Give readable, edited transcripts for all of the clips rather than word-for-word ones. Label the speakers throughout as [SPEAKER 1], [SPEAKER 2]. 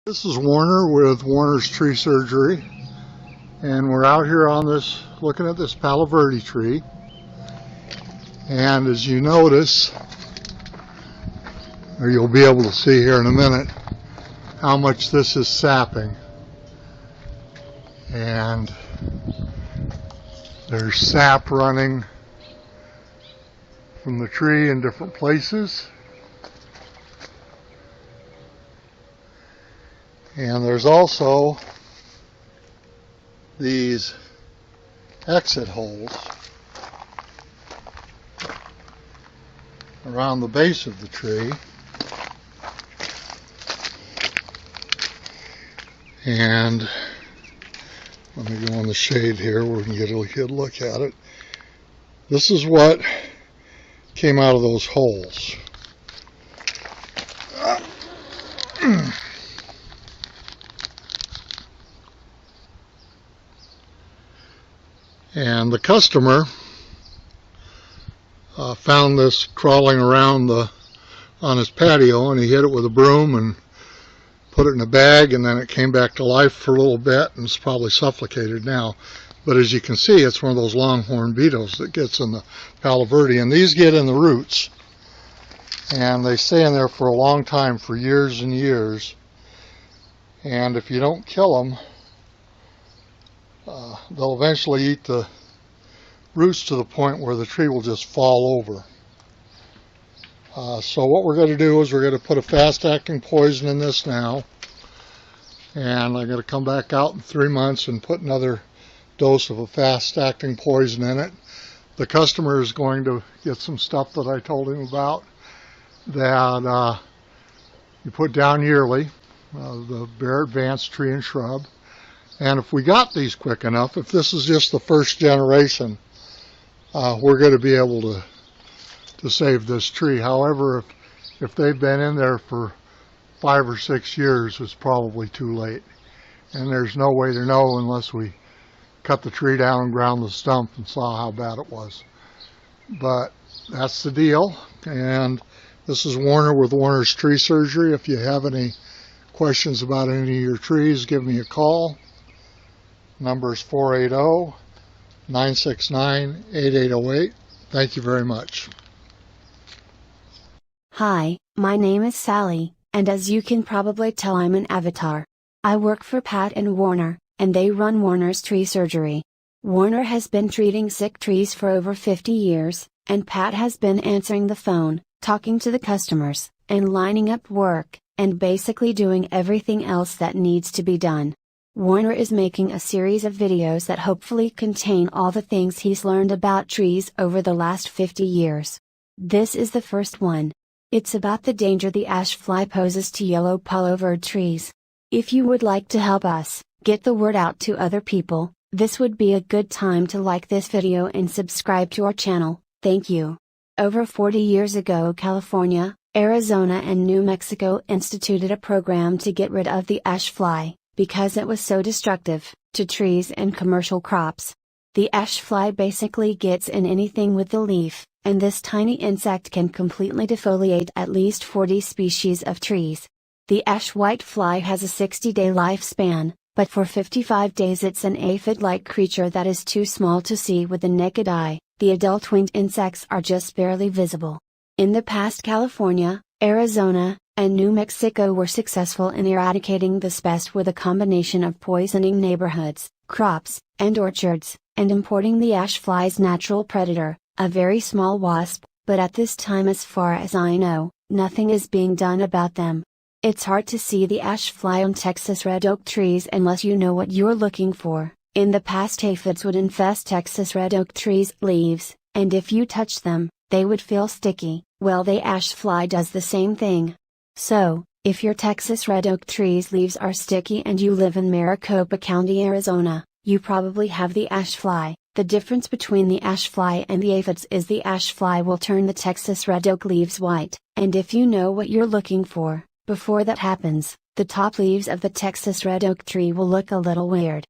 [SPEAKER 1] This is Warner with Warner's Tree Surgery, and we're out here on this, looking at this Palo Verde tree. And as you notice, or you'll be able to see here in a minute, how much this is sapping. And there's sap running from the tree in different places. And there's also these exit holes around the base of the tree. And let me go in the shade here where we can get a good look at it. This is what came out of those holes. And the customer found this crawling around on his patio, and he hit it with a broom and put it in a bag, and then it came back to life for a little bit, and it's probably suffocated now. But as you can see, it's one of those longhorn beetles that gets in the Palo Verde, and these get in the roots, and they stay in there for a long time, for years and years. And if you don't kill them, they'll eventually eat the roots to the point where the tree will just fall over. So what we're going to do is we're going to put a fast-acting poison in this now, and I'm going to come back out in 3 months and put another dose of a fast-acting poison in it. The customer is going to get some stuff that I told him about that you put down yearly, the Bare Advanced Tree and Shrub. And if we got these quick enough, if this is just the first generation, we're going to be able to save this tree. However, if they've been in there for 5 or 6 years, it's probably too late. And there's no way to know unless we cut the tree down and ground the stump and saw how bad it was. But that's the deal. And this is Warner with Warner's Tree Surgery. If you have any questions about any of your trees, give me a call. Number is 480-969-8808. Thank you very much.
[SPEAKER 2] Hi, my name is Sally, and as you can probably tell, I'm an avatar. I work for Pat and Warner, and they run Warner's Tree Surgery. Warner has been treating sick trees for over 50 years, and Pat has been answering the phone, talking to the customers, and lining up work, and basically doing everything else that needs to be done. Warner is making a series of videos that hopefully contain all the things he's learned about trees over the last 50 years. This is the first one. It's about the danger the ash fly poses to yellow Palo Verde trees. If you would like to help us get the word out to other people, this would be a good time to like this video and subscribe to our channel. Thank you. Over 40 years ago, California, Arizona, and New Mexico instituted a program to get rid of the ash fly, because it was so destructive to trees and commercial crops. The ash fly basically gets in anything with the leaf, and this tiny insect can completely defoliate at least 40 species of trees. The ash whitefly has a 60-day lifespan, but for 55 days it's an aphid-like creature that is too small to see with the naked eye. The adult winged insects are just barely visible. In the past, California, Arizona, and New Mexico were successful in eradicating this pest with a combination of poisoning neighborhoods, crops, and orchards, and importing the ash fly's natural predator, a very small wasp, but at this time, as far as I know, nothing is being done about them. It's hard to see the ash fly on Texas red oak trees unless you know what you're looking for. In the past, aphids would infest Texas red oak trees' leaves, and if you touch them, they would feel sticky. Well, the ash fly does the same thing. So, if your Texas red oak tree's leaves are sticky and you live in Maricopa County, Arizona, you probably have the ash fly. The difference between the ash fly and the aphids is the ash fly will turn the Texas red oak leaves white, and if you know what you're looking for, before that happens, the top leaves of the Texas red oak tree will look a little weird.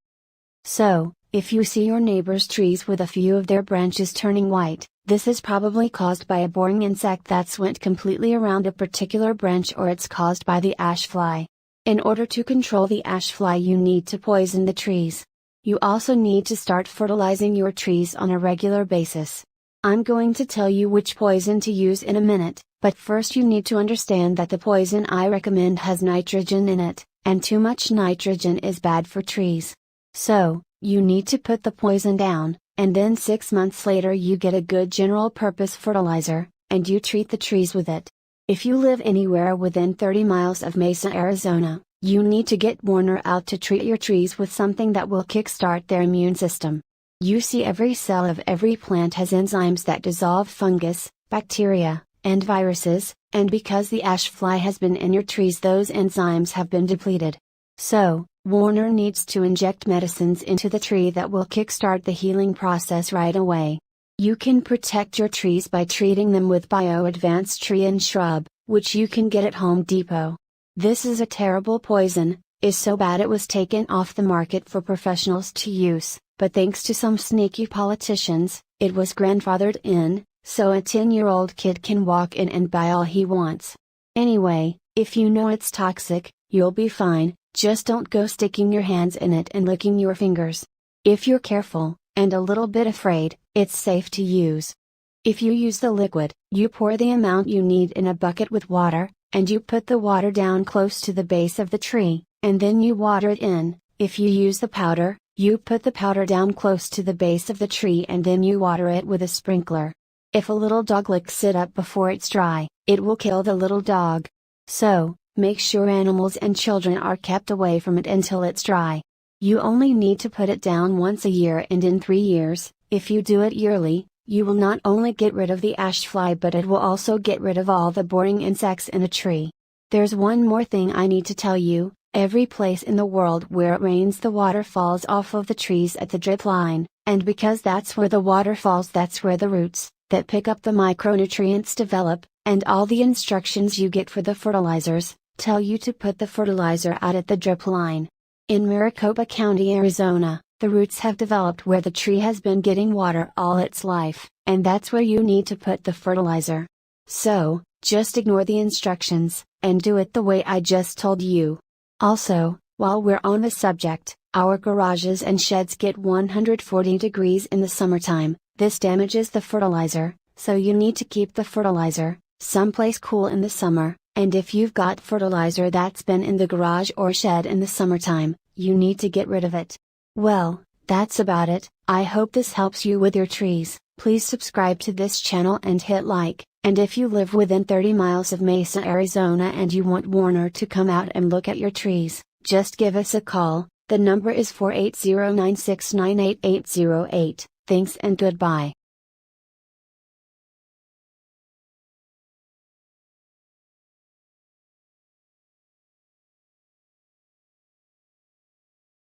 [SPEAKER 2] So, if you see your neighbor's trees with a few of their branches turning white, this is probably caused by a boring insect that's went completely around a particular branch, or it's caused by the ash fly. In order to control the ash fly, you need to poison the trees. You also need to start fertilizing your trees on a regular basis. I'm going to tell you which poison to use in a minute, but first you need to understand that the poison I recommend has nitrogen in it, and too much nitrogen is bad for trees. So, you need to put the poison down, and then 6 months later you get a good general purpose fertilizer, and you treat the trees with it. If you live anywhere within 30 miles of Mesa, Arizona, you need to get Warner out to treat your trees with something that will kickstart their immune system. You see, every cell of every plant has enzymes that dissolve fungus, bacteria, and viruses, and because the ash fly has been in your trees, those enzymes have been depleted. So, Warner needs to inject medicines into the tree that will kickstart the healing process right away. You can protect your trees by treating them with Bio-Advanced Tree and Shrub, which you can get at Home Depot. This is a terrible poison, is so bad it was taken off the market for professionals to use, but thanks to some sneaky politicians, it was grandfathered in, so a 10-year-old kid can walk in and buy all he wants. Anyway, if you know it's toxic, you'll be fine, just don't go sticking your hands in it and licking your fingers. If you're careful, and a little bit afraid, it's safe to use. If you use the liquid, you pour the amount you need in a bucket with water, and you put the water down close to the base of the tree, and then you water it in. If you use the powder, you put the powder down close to the base of the tree and then you water it with a sprinkler. If a little dog licks it up before it's dry, it will kill the little dog. So, make sure animals and children are kept away from it until it's dry. You only need to put it down once a year, and in 3 years, if you do it yearly, you will not only get rid of the ash fly but it will also get rid of all the boring insects in a tree. There's one more thing I need to tell you. Every place in the world where it rains, the water falls off of the trees at the drip line, and because that's where the water falls, that's where the roots, that pick up the micronutrients, develop, and all the instructions you get for the fertilizers, tell you to put the fertilizer out at the drip line. In Maricopa County, Arizona, the roots have developed where the tree has been getting water all its life, and that's where you need to put the fertilizer. So, just ignore the instructions, and do it the way I just told you. Also, while we're on the subject, our garages and sheds get 140 degrees in the summertime. This damages the fertilizer, so you need to keep the fertilizer someplace cool in the summer, and if you've got fertilizer that's been in the garage or shed in the summertime, you need to get rid of it. Well, that's about it. I hope this helps you with your trees. Please subscribe to this channel and hit like, and if you live within 30 miles of Mesa, Arizona and you want Warner to come out and look at your trees, just give us a call. The number is 480-969-8808. Thanks and goodbye.